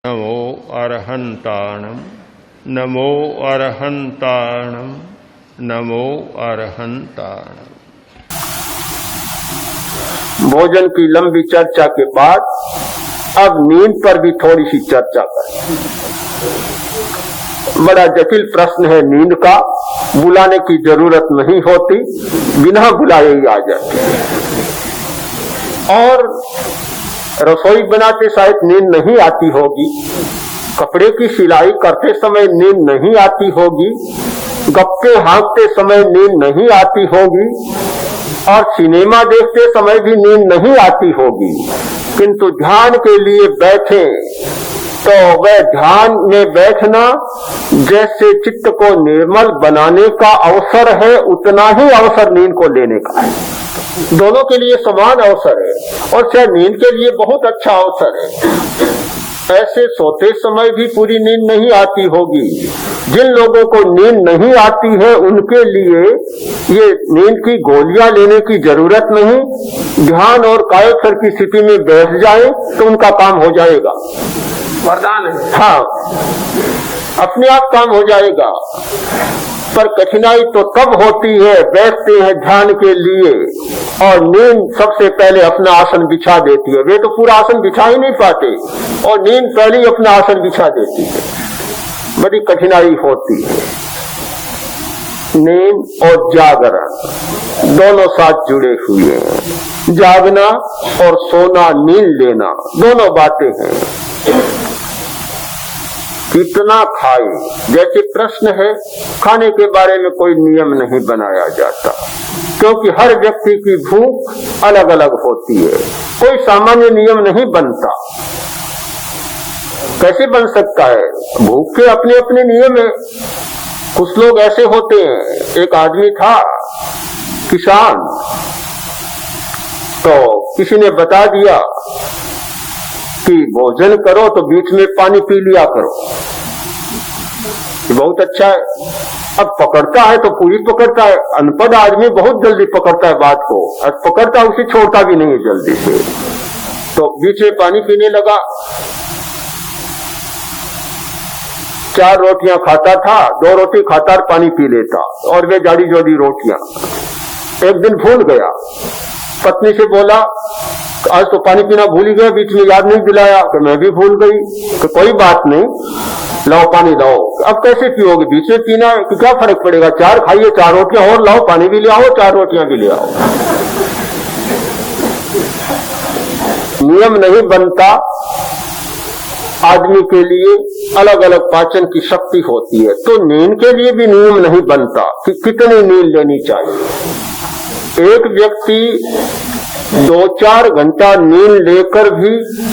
नमो अरहंताणम नमो अरहंताणम नमो अरहंताणम। भोजन की लंबी चर्चा के बाद अब नींद पर भी थोड़ी सी चर्चा करें। बड़ा जटिल प्रश्न है नींद का, बुलाने की जरूरत नहीं होती, बिना बुलाए ही आ जाती है। और रसोई बनाते शायद नींद नहीं आती होगी, कपड़े की सिलाई करते समय नींद नहीं आती होगी, गप्पे हाँकते समय नींद नहीं आती होगी, और सिनेमा देखते समय भी नींद नहीं आती होगी। किंतु ध्यान के लिए बैठे तो वह ध्यान में बैठना जैसे चित्त को निर्मल बनाने का अवसर है, उतना ही अवसर नींद को लेने का है। दोनों के लिए समान अवसर है, और शायद नींद के लिए बहुत अच्छा अवसर है। ऐसे सोते समय भी पूरी नींद नहीं आती होगी। जिन लोगों को नींद नहीं आती है उनके लिए ये नींद की गोलियां लेने की जरूरत नहीं, ध्यान और कायस्थ की स्थिति में बैठ जाए तो उनका काम हो जाएगा। वरदान है। हाँ, अपने आप काम हो जाएगा। पर कठिनाई तो तब होती है, बैठते हैं ध्यान के लिए और नींद सबसे पहले अपना आसन बिछा देती है। वे तो पूरा आसन बिछा ही नहीं पाते और नींद पहले ही अपना आसन बिछा देती है। बड़ी कठिनाई होती है। नींद और जागरण दोनों साथ जुड़े हुए हैं। जागना और सोना, नींद लेना, दोनों बातें हैं। कितना खाए, जैसे प्रश्न है, खाने के बारे में कोई नियम नहीं बनाया जाता, क्योंकि हर व्यक्ति की भूख अलग अलग होती है। कोई सामान्य नियम नहीं बनता। कैसे बन सकता है? भूख के अपने अपने नियम है। कुछ लोग ऐसे होते हैं, एक आदमी था किसान, तो किसी ने बता दिया कि भोजन करो तो बीच में पानी पी लिया करो, ये बहुत अच्छा है। अब पकड़ता है तो पूरी पकड़ता है। अनपढ़ आदमी बहुत जल्दी पकड़ता है बात को, और पकड़ता है उसे छोड़ता भी नहीं जल्दी से। तो बीच में पानी पीने लगा। 4 रोटियां खाता था, 2 रोटी खाता और पानी पी लेता, और वे जाड़ी जोड़ी रोटियां। एक दिन भूल गया, पत्नी से बोला आज तो पानी पीना भूल ही गया, बीच में याद नहीं दिलाया। कि मैं भी भूल गई। कि कोई बात नहीं, लाओ पानी लाओ। अब कैसे पियोगे? बीच में पीना है कि क्या फर्क पड़ेगा, 4 खाइए, 4 रोटियां और लाओ, पानी भी ले आओ, 4 रोटियां भी ले आओ। नियम नहीं बनता। आदमी के लिए अलग अलग पाचन की शक्ति होती है, तो नींद के लिए भी नियम नहीं बनता कि कितनी नींद लेनी चाहिए। एक व्यक्ति 2-4 घंटा नींद लेकर भी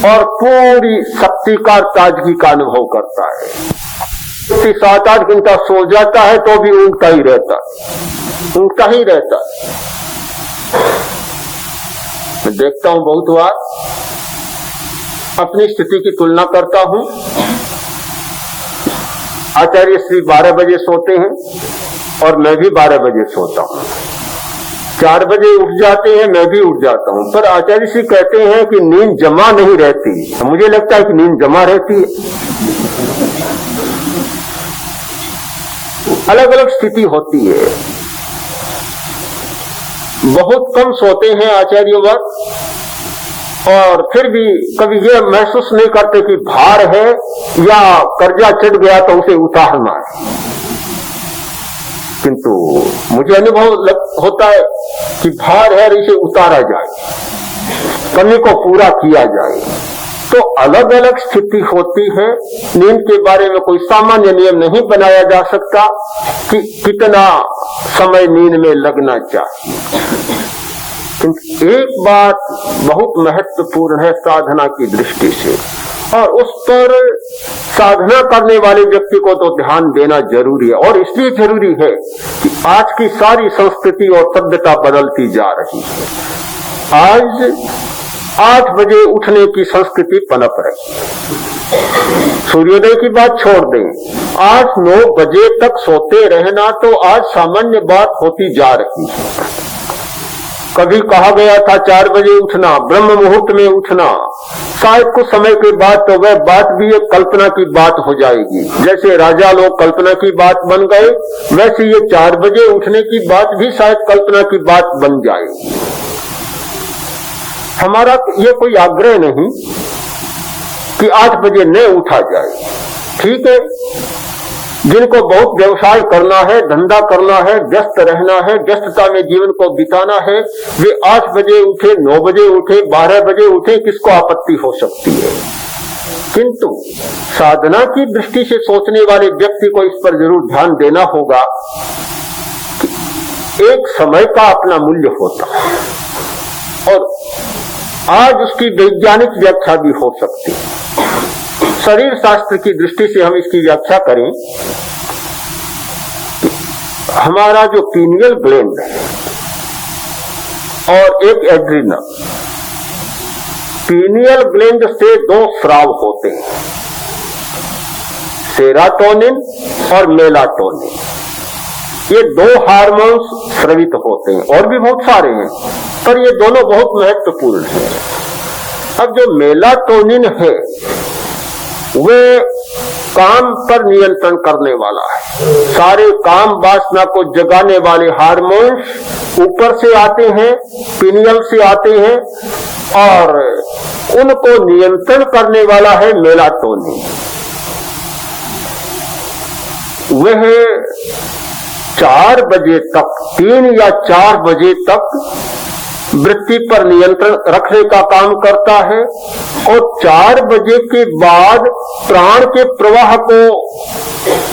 और पूरी शक्ति का, ताजगी का अनुभव करता है। 7-8 घंटा सो जाता है तो भी ऊँघता ही रहता, ऊँघता ही रहता। मैं देखता हूं बहुत बार, अपनी स्थिति की तुलना करता हूं। आचार्य श्री 12 बजे सोते हैं और मैं भी 12 बजे सोता हूं। 4 बजे उठ जाते हैं, मैं भी उठ जाता हूं। पर आचार्य श्री कहते हैं कि नींद जमा नहीं रहती। मुझे लगता है कि नींद जमा रहती है। अलग अलग स्थिति होती है। बहुत कम सोते हैं आचार्य वर्ग, और फिर भी कभी ये महसूस नहीं करते कि भार है या कर्जा चढ़ गया तो उसे उतारना है। किंतु मुझे अनुभव होता है कि भार है, इसे उतारा जाए, कमी को पूरा किया जाए। तो अलग अलग स्थिति होती है। नींद के बारे में कोई सामान्य नियम नहीं बनाया जा सकता कि कितना समय नींद में लगना चाहिए। एक बात बहुत महत्वपूर्ण है साधना की दृष्टि से, और उस पर साधना करने वाले व्यक्ति को तो ध्यान देना जरूरी है। और इसलिए जरूरी है कि आज की सारी संस्कृति और सभ्यता बदलती जा रही है। आज 8 बजे उठने की संस्कृति पनप रही। सूर्योदय की बात छोड़ दें, 8-9 बजे तक सोते रहना तो आज सामान्य बात होती जा रही है। कभी कहा गया था 4 बजे उठना, ब्रह्म मुहूर्त में उठना, शायद कुछ समय के बाद तो वह बात भी एक कल्पना की बात हो जाएगी। जैसे राजा लोग कल्पना की बात बन गए, वैसे ये 4 बजे उठने की बात भी शायद कल्पना की बात बन जाएगी। हमारा ये कोई आग्रह नहीं कि 8 बजे न उठा जाए, ठीक है। जिनको बहुत व्यवसाय करना है, धंधा करना है, व्यस्त रहना है, व्यस्तता में जीवन को बिताना है, वे 8 बजे उठे, 9 बजे उठे, 12 बजे उठे, किसको आपत्ति हो सकती है। किंतु साधना की दृष्टि से सोचने वाले व्यक्ति को इस पर जरूर ध्यान देना होगा कि एक समय का अपना मूल्य होता है और आज उसकी वैज्ञानिक व्याख्या भी हो सकती है। शरीर शास्त्र की दृष्टि से हम इसकी व्याख्या करें, हमारा जो पीनियल ग्लैंड है और एक एड्रिनल, पीनियल ग्लैंड से 2 स्राव होते हैं, सेरोटोनिन और मेलाटोनिन। ये 2 हार्मोन्स स्रवित होते हैं, और भी बहुत सारे हैं, पर ये दोनों बहुत महत्वपूर्ण हैं। अब जो मेलाटोनिन है वे काम पर नियंत्रण करने वाला है। सारे काम वासना को जगाने वाले हार्मोन्स ऊपर से आते हैं, पीनियल से आते हैं, और उनको नियंत्रण करने वाला है मेलाटोनिन। वह 4 बजे तक, 3 या 4 बजे तक वृत्ति पर नियंत्रण रखने का काम करता है और 4 बजे के बाद प्राण के प्रवाह को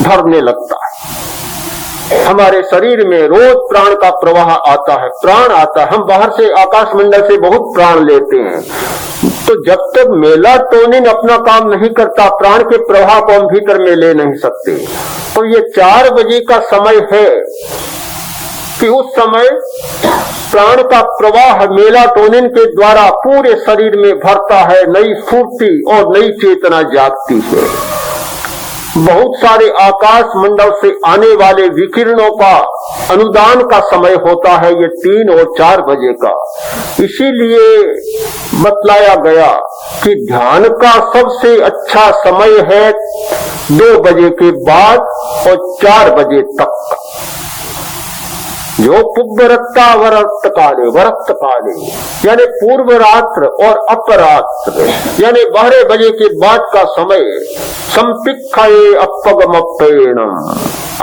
भरने लगता है। हमारे शरीर में रोज प्राण का प्रवाह आता है, प्राण आता है। हम बाहर से आकाशमंडल से बहुत प्राण लेते हैं, तो जब तक मेलाटोनिन अपना काम नहीं करता, प्राण के प्रवाह को हम भीतर में ले नहीं सकते। तो ये 4 बजे का समय है कि उस समय प्राण का प्रवाह मेलाटोनिन के द्वारा पूरे शरीर में भरता है, नई स्फूर्ति और नई चेतना जागती है। बहुत सारे आकाश मंडल से आने वाले विकिरणों का अनुदान का समय होता है ये 3 और 4 बजे का। इसीलिए बतलाया गया कि ध्यान का सबसे अच्छा समय है 2 बजे के बाद और 4 बजे तक का। जो पुब्बरत्ता वरक्त काले यानी पूर्व रात्र और अपरात्र यानी 12 बजे के बाद का समय संपिक्खये अपगमप्पेनम।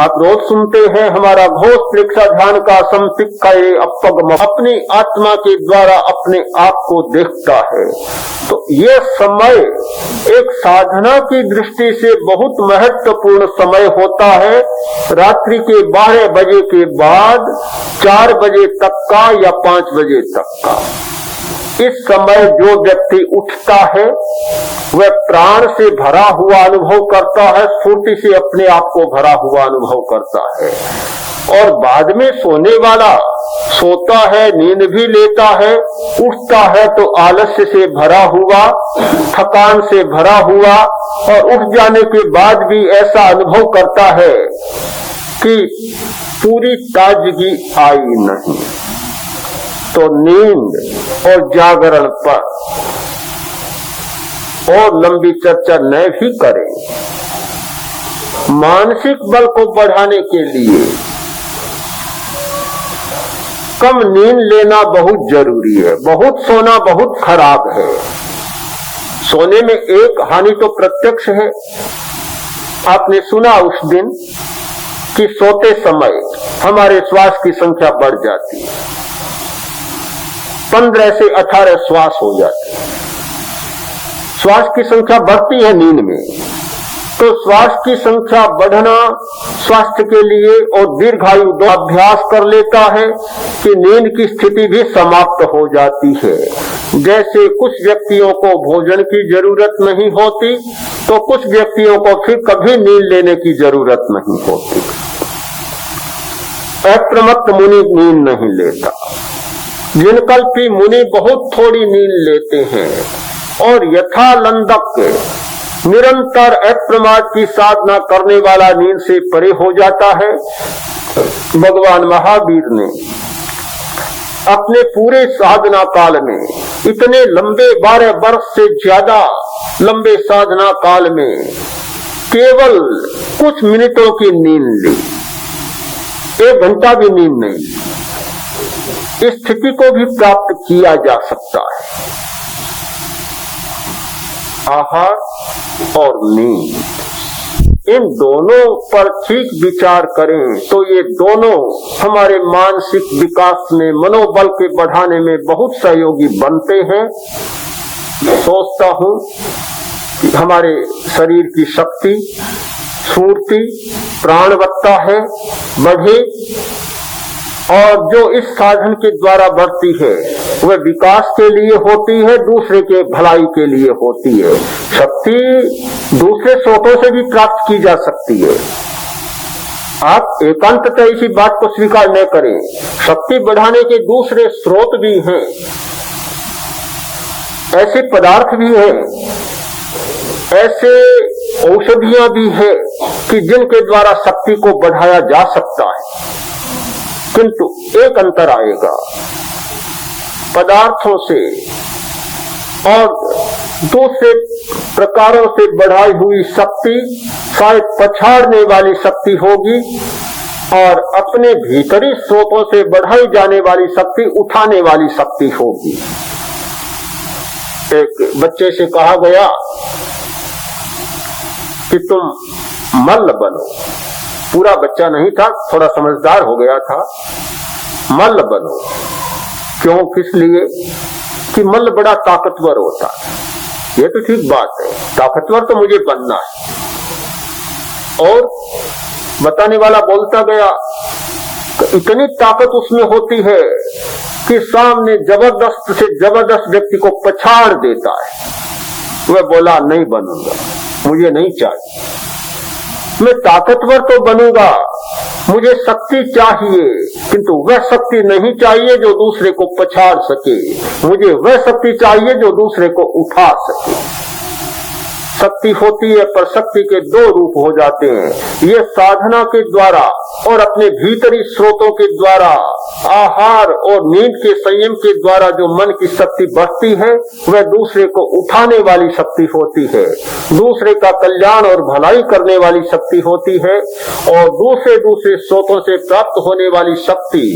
आप रोज सुनते हैं हमारा घोष प्रेक्षा ध्यान का संपिक्खये अपगम, अपनी आत्मा के द्वारा अपने आप को देखता है। तो ये समय एक साधना की दृष्टि से बहुत महत्वपूर्ण समय होता है। रात्रि के 12 बजे के बाद 4 बजे तक का या 5 बजे तक का, इस समय जो व्यक्ति उठता है वह प्राण से भरा हुआ अनुभव करता है, स्फूर्ति से अपने आप को भरा हुआ अनुभव करता है। और बाद में सोने वाला सोता है, नींद भी लेता है, उठता है तो आलस्य से भरा हुआ, थकान से भरा हुआ, और उठ जाने के बाद भी ऐसा अनुभव करता है कि पूरी ताजगी आई नहीं। तो नींद और जागरण पर और लंबी चर्चा न भी करें, मानसिक बल को बढ़ाने के लिए कम नींद लेना बहुत जरूरी है। बहुत सोना बहुत खराब है। सोने में एक हानि तो प्रत्यक्ष है। आपने सुना उस दिन कि सोते समय हमारे श्वास की संख्या बढ़ जाती है, 15 से 18 श्वास हो जाते हैं। श्वास की संख्या बढ़ती है नींद में, तो श्वास की संख्या बढ़ना स्वास्थ्य के लिए और दीर्घायु दो अभ्यास कर लेता है कि नींद की स्थिति भी समाप्त हो जाती है। जैसे कुछ व्यक्तियों को भोजन की जरूरत नहीं होती, तो कुछ व्यक्तियों को फिर कभी नींद लेने की जरूरत नहीं होती। अप्रमत्त मुनि नींद नहीं लेता, जिनकल्पी मुनि बहुत थोड़ी नींद लेते हैं और यथालंदक निरंतर अप्रमाद की साधना करने वाला नींद से परे हो जाता है। भगवान महावीर ने अपने पूरे साधना काल में, इतने लंबे 12 वर्ष से ज्यादा लंबे साधना काल में केवल कुछ मिनटों की नींद ली, 1 घंटा भी नींद नहीं। इस स्थिति को भी प्राप्त किया जा सकता है। आहार और नींद, इन दोनों पर ठीक विचार करें तो ये दोनों हमारे मानसिक विकास में, मनोबल के बढ़ाने में बहुत सहयोगी बनते हैं। सोचता हूं कि हमारे शरीर की शक्ति, स्फूर्ति, प्राणवत्ता है, बढ़े, और जो इस साधन के द्वारा बढ़ती है वह विकास के लिए होती है, दूसरे के भलाई के लिए होती है। शक्ति दूसरे स्रोतों से भी प्राप्त की जा सकती है। आप एकांततः इसी बात को स्वीकार न करें, शक्ति बढ़ाने के दूसरे स्रोत भी हैं, ऐसे पदार्थ भी हैं, ऐसे औषधियां भी हैं कि जिनके द्वारा शक्ति को बढ़ाया जा सकता है। किंतु एक अंतर आएगा, पदार्थों से और दूसरे प्रकारों से बढ़ाई हुई शक्ति शायद पछाड़ने वाली शक्ति होगी, और अपने भीतरी स्रोतों से बढ़ाई जाने वाली शक्ति उठाने वाली शक्ति होगी। एक बच्चे से कहा गया कि तुम मल्ल बनो, पूरा बच्चा नहीं था, थोड़ा समझदार हो गया था। मल्ल बनो, क्यों, किस लिए? कि मल्ल बड़ा ताकतवर होता है। ये तो ठीक बात है, ताकतवर तो मुझे बनना है। और बताने वाला बोलता गया कि इतनी ताकत उसमें होती है कि सामने जबरदस्त से जबरदस्त व्यक्ति को पछाड़ देता है। वह बोला, नहीं बनूंगा, मुझे नहीं चाहिए, मैं ताकतवर तो बनूंगा, मुझे शक्ति चाहिए, किंतु वह शक्ति नहीं चाहिए जो दूसरे को पछाड़ सके, मुझे वह शक्ति चाहिए जो दूसरे को उठा सके। शक्ति होती है पर शक्ति के 2 रूप हो जाते हैं। ये साधना के द्वारा और अपने भीतरी स्रोतों के द्वारा, आहार और नींद के संयम के द्वारा जो मन की शक्ति बढ़ती है वह दूसरे को उठाने वाली शक्ति होती है, दूसरे का कल्याण और भलाई करने वाली शक्ति होती है। और दूसरे स्रोतों से प्राप्त होने वाली शक्ति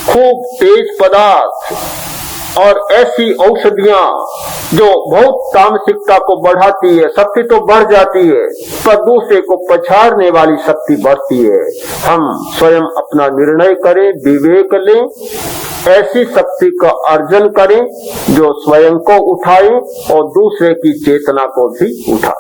खूब तेज पदार्थ और ऐसी औषधियां जो बहुत तामसिकता को बढ़ाती है, शक्ति तो बढ़ जाती है पर दूसरे को पछाड़ने वाली शक्ति बढ़ती है। हम स्वयं अपना निर्णय करें, विवेक लें, ऐसी शक्ति का अर्जन करें जो स्वयं को उठाए और दूसरे की चेतना को भी उठा।